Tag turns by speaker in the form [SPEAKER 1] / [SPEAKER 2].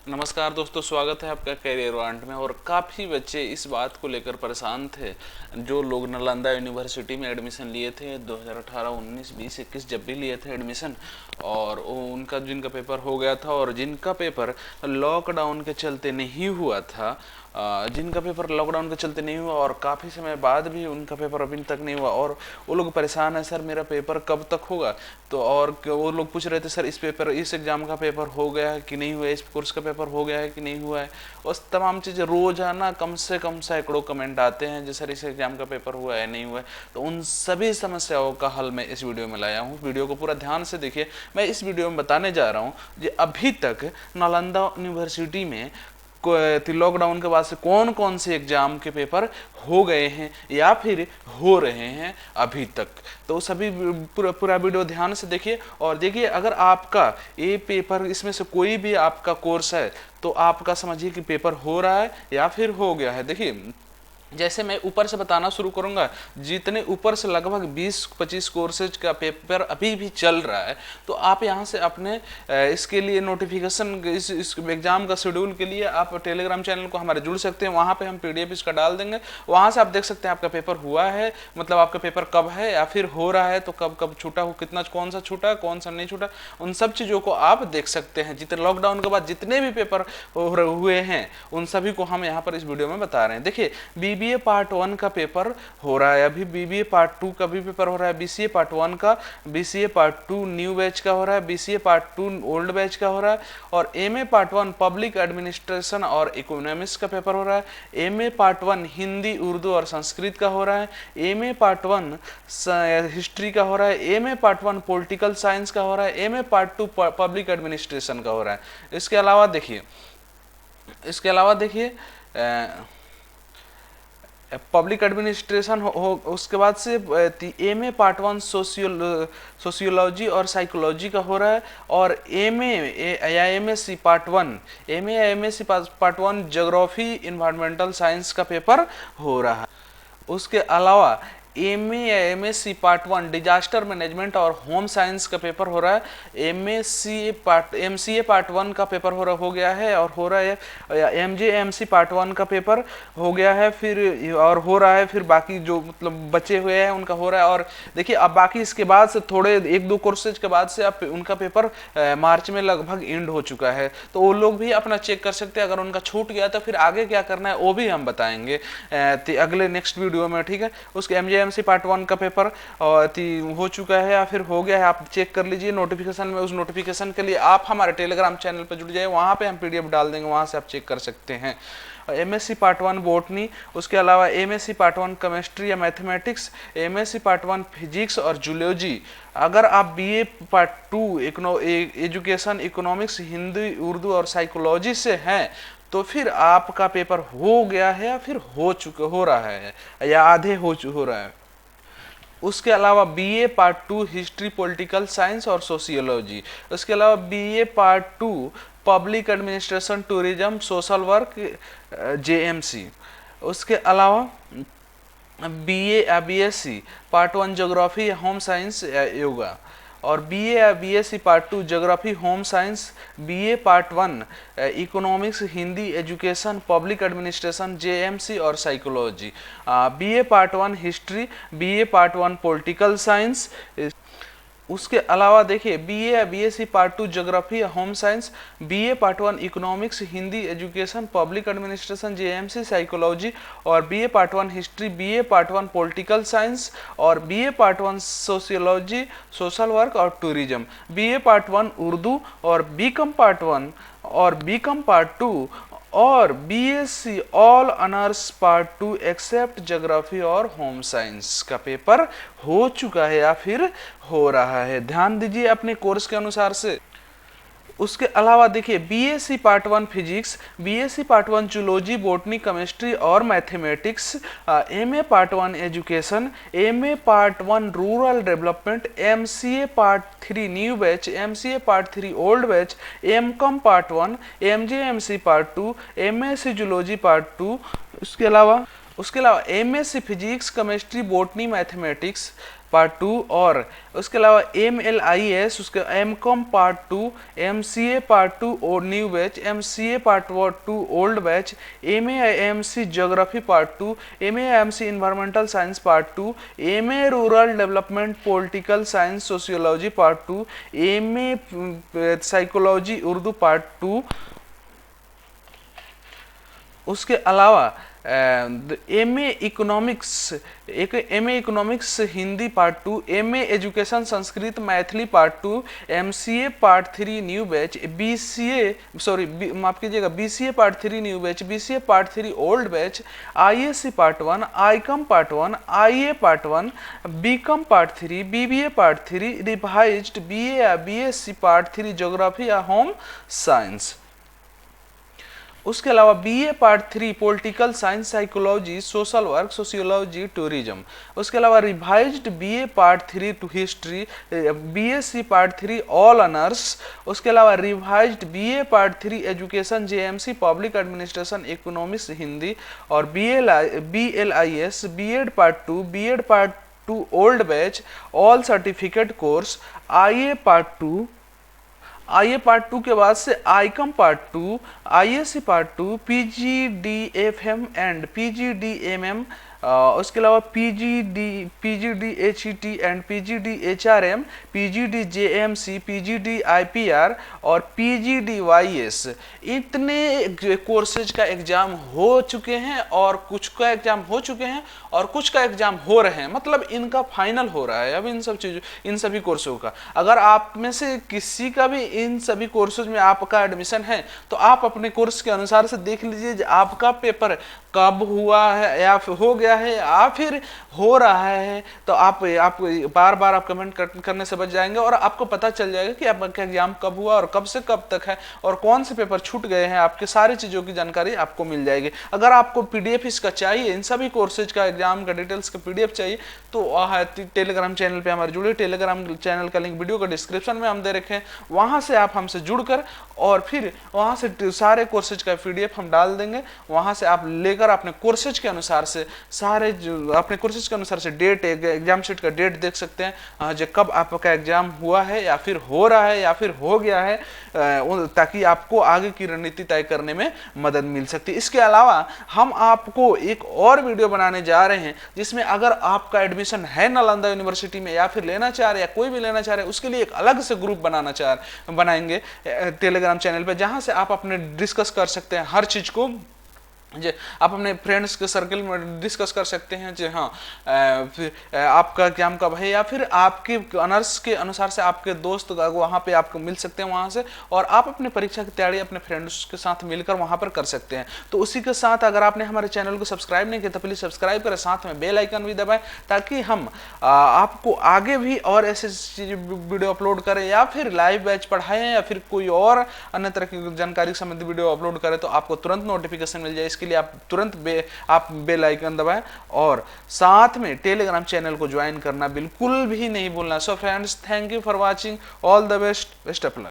[SPEAKER 1] नमस्कार दोस्तों, स्वागत है आपका करियर वांट में। और काफ़ी बच्चे इस बात को लेकर परेशान थे, जो लोग नालंदा यूनिवर्सिटी में एडमिशन लिए थे 2018, 19, 20, 21 जब भी लिए थे एडमिशन, और उनका जिनका पेपर हो गया था और जिनका पेपर लॉकडाउन के चलते नहीं हुआ था, जिनका पेपर लॉकडाउन के चलते नहीं हुआ और काफ़ी समय बाद भी उनका पेपर अभी तक नहीं हुआ, और वो लोग परेशान है, सर मेरा पेपर कब तक होगा। तो और वो लोग पूछ रहे थे, सर इस एग्ज़ाम का पेपर हो गया है कि नहीं हुआ है, इस कोर्स का पेपर हो गया है कि नहीं हुआ है। उस तमाम चीज़ें रोज़ाना कम से कम सैकड़ों कमेंट आते हैं, जो सर इस एग्ज़ाम का पेपर हुआ है नहीं हुआ है। तो उन सभी समस्याओं का हल मैं इस वीडियो में लाया हूँ। वीडियो को पूरा ध्यान से देखिए। मैं इस वीडियो में बताने जा रहा हूँ कि अभी तक नालंदा यूनिवर्सिटी में लॉकडाउन के बाद से कौन कौन से एग्जाम के पेपर हो गए हैं या फिर हो रहे हैं अभी तक। तो सभी पूरा वीडियो ध्यान से देखिए। और देखिए, अगर आपका ये पेपर, इसमें से कोई भी आपका कोर्स है, तो आपका समझिए कि पेपर हो रहा है या फिर हो गया है। देखिए, जैसे मैं ऊपर से बताना शुरू करूंगा, जितने ऊपर से लगभग 20-25 कोर्सेज का पेपर अभी भी चल रहा है, तो आप यहां से अपने इसके लिए नोटिफिकेशन, इस एग्जाम का शेड्यूल के लिए आप टेलीग्राम चैनल को हमारे जुड़ सकते हैं। वहां पे हम पीडीएफ इसका डाल देंगे, वहां से आप देख सकते हैं आपका पेपर हुआ है, मतलब आपका पेपर कब है या फिर हो रहा है, तो कब कब छूटा हो, कितना कौन सा छूटा, कौन सा नहीं छूटा, उन सब चीज़ों को आप देख सकते हैं। जितने लॉकडाउन के बाद जितने भी पेपर हुए हैं, उन सभी को हम यहाँ पर इस वीडियो में बता रहे हैं। देखिए, बीबीए पार्ट 1 का पेपर हो रहा है, अभी बीबीए पार्ट 2 का भी पेपर हो रहा है, बीसीए पार्ट 1 का, बीसीए पार्ट 2 न्यू बैच का हो रहा है, बीसीए पार्ट 2 ओल्ड बैच का हो रहा है, और एमए पार्ट 1 पब्लिक एडमिनिस्ट्रेशन और इकोनॉमिक्स का पेपर हो रहा है, एमए पार्ट 1 हिंदी, उर्दू और संस्कृत का हो रहा है, एमए पार्ट 1 हिस्ट्री का हो रहा है, एमए पार्ट 1 पॉलिटिकल साइंस का हो रहा है, एमए पार्ट 2 पब्लिक एडमिनिस्ट्रेशन का हो रहा है। इसके अलावा देखिए पब्लिक एडमिनिस्ट्रेशन हो, उसके बाद से एमए पार्ट 1 सोशियोलॉजी और साइकोलॉजी का हो रहा है, और एमए या एमएससी पार्ट 1, एमए या MSc part 1 geography environmental science का पेपर हो रहा है। उसके अलावा एमए या एमएससी पार्ट 1 डिजास्टर मैनेजमेंट और होम साइंस का पेपर हो रहा है, एमसीए पार्ट 1 का पेपर हो गया है और हो रहा है, एमजेएमसी पार्ट 1 का पेपर हो गया है, फिर और हो रहा है, फिर बाकी जो मतलब बचे हुए हैं उनका हो रहा है। और देखिए, अब बाकी इसके बाद से थोड़े 1-2 कोर्सेज के बाद से अब उनका पेपर मार्च में लगभग एंड हो चुका है, तो वो लोग भी अपना चेक कर सकते हैं। अगर उनका छूट गया तो फिर आगे क्या करना है वो भी हम बताएंगे अगले नेक्स्ट वीडियो में, ठीक है। उसके एमजेएमसी पार्ट 1 का पेपर हो चुका है या फिर हो गया है, आप चेक कर लीजिए नोटिफिकेशन में। उस नोटिफिकेशन के लिए आप हमारे टेलीग्राम चैनल पर जुड़ जाइए, वहाँ पे हम पीडीएफ डाल देंगे, वहाँ से आप चेक कर सकते हैं। एमएससी पार्ट 1 बॉटनी, उसके अलावा एमएससी पार्ट 1 केमिस्ट्री या मैथमेटिक्स, एमएससी पार्ट 1 फिजिक्स और जूलॉजी। अगर आप BA part 2 education, economics, Hindi, Urdu और साइकोलॉजी से हैं, तो फिर आपका पेपर हो गया है या फिर हो रहा है या आधे हो रहा है। उसके अलावा BA part 2 history, political science और सोशियोलॉजी। उसके अलावा BA part 2 public administration, tourism, social work, JMC. उसके अलावा BSc part 1 geography, home science या योगा, और बीए या BSc part 2 geography, home science, BA part 1 economics, Hindi, education, public administration, JMC और psychology, BA part 1 history, BA part 1 political science. उसके अलावा देखिए, BA या बीएससी पार्ट 2 ज्योग्राफी या home science, BA part 1 economics, Hindi, education, public administration, JMC, psychology, और BA part 1 history, BA part 1 political science, और BA part 1 sociology, social work और tourism, BA part 1 Urdu, और BCom part 1 और BCom part 2, और BSc all honours part 2 except geography और home science का paper हो चुका है या फिर हो रहा है। ध्यान दीजिए अपने कोर्स के अनुसार से। उसके अलावा देखिए, BSc part 1 physics, BSc part 1 zoology, botany, chemistry और mathematics, MA part 1 education, MA part 1 rural development, MCA part 3 new batch, MCA part 3 old batch, MCom part 1, MJMC part 2, MSc zoology part 2। उसके अलावा उसके अलावा MSc physics, chemistry, botany, mathematics part 2, और उसके अलावा MLIS, उसके MCOM part 2, MCA part 2 और new batch, MCA part 2 old batch, MAIMC geography part 2, MAIMC environmental science part 2, MA rural development political science sociology part 2, MA psychology Urdu part 2। उसके अलावा MA economics, एक MA economics Hindi part 2, MA education Sanskrit Maithili part 2, MCA part 3 new batch, माफ कीजिएगा BCA part 3 new batch, BCA part 3 old batch, ISC part 1, ICOM part 1, IA part 1, BCOM part 3, BBA part 3, revised BA या BSc part 3 geography या home science. उसके अलावा BA part 3 political science, psychology, social work, sociology, tourism. उसके अलावा revised BA part 3 to history, BSc part 3 all honours. उसके अलावा revised BA part 3 education, JMC public administration economics Hindi, और BLIS B.Ed part 2, B.Ed part 2 old batch, all certificate course, IA part 2, IA part 2 के बाद से ICOM part 2, ISC part 2, PGDFM and PGDMM, उसके अलावा PGDHET and PGDHRM, PGDJMC, PGDIPR और PGDYS। इतने courses का exam हो चुके हैं और कुछ का एग्जाम हो चुके हैं और कुछ का एग्जाम हो रहे हैं, मतलब इनका फाइनल हो रहा है अब इन सब चीज़ों, इन सभी कोर्सों का। अगर आप में से किसी का भी इन सभी कोर्सेज में आपका एडमिशन है तो आप अपने कोर्स के अनुसार से देख लीजिए आपका पेपर कब हुआ है या फिर हो गया है या फिर हो रहा है, तो आप बार बार आप कमेंट करने से बच जाएंगे और आपको पता चल जाएगा कि आपका एग्जाम कब हुआ और कब से कब तक है और कौन से पेपर छूट गए हैं, आपके सारी चीज़ों की जानकारी आपको मिल जाएगी। अगर आपको PDF इसका चाहिए, इन सभी कोर्सेज का एग्जाम का डिटेल्स का PDF चाहिए, तो टेलीग्राम चैनल पे हमारे जुड़े। टेलीग्राम चैनल का लिंक वीडियो का डिस्क्रिप्शन में हम दे रखे हैं, वहाँ से आप हमसे जुड़कर और फिर वहाँ से सारे कोर्सेज का PDF हम डाल देंगे, वहाँ से आप लेकर अपने कोर्सेज के अनुसार से अपने कोर्सेज के अनुसार से डेट, एग्जाम शीट का डेट देख सकते हैं जो कब आपका एग्जाम हुआ है या फिर हो रहा है या फिर हो गया है, ताकि आपको आगे की रणनीति तय करने में मदद मिल सकती है। इसके अलावा हम आपको एक और वीडियो बनाने जा रहे हैं जिसमें अगर आपका एडमिशन है नालंदा यूनिवर्सिटी में या फिर लेना चाह रहे या कोई भी लेना चाह रहे, उसके लिए एक अलग से ग्रुप बनाएंगे टेलीग्राम चैनल पे, जहां से आप अपने डिस्कस कर सकते हैं हर चीज को, जी आप अपने फ्रेंड्स के सर्कल में डिस्कस कर सकते हैं जी हाँ आपका एग्जाम कब है, या फिर आपके ऑनर्स के अनुसार से आपके दोस्त वहाँ पे आपको मिल सकते हैं वहाँ से, और आप अपने परीक्षा की तैयारी अपने फ्रेंड्स के साथ मिलकर वहाँ पर कर सकते हैं। तो उसी के साथ अगर आपने हमारे चैनल को सब्सक्राइब नहीं किया तो प्लीज़ सब्सक्राइब करें, साथ में बेल आइकन भी दबाएं, ताकि हम आपको आगे भी और ऐसे वीडियो अपलोड करें या फिर लाइव बैच पढ़ाएं या फिर कोई और अन्य तरह की जानकारी संबंधी वीडियो अपलोड करें तो आपको तुरंत नोटिफिकेशन मिल जाए। इसके लिए आप तुरंत बेल आइकन दबाएं और साथ में टेलीग्राम चैनल को ज्वाइन करना बिल्कुल भी नहीं भूलना। So friends, thank you for watching, all the best of luck.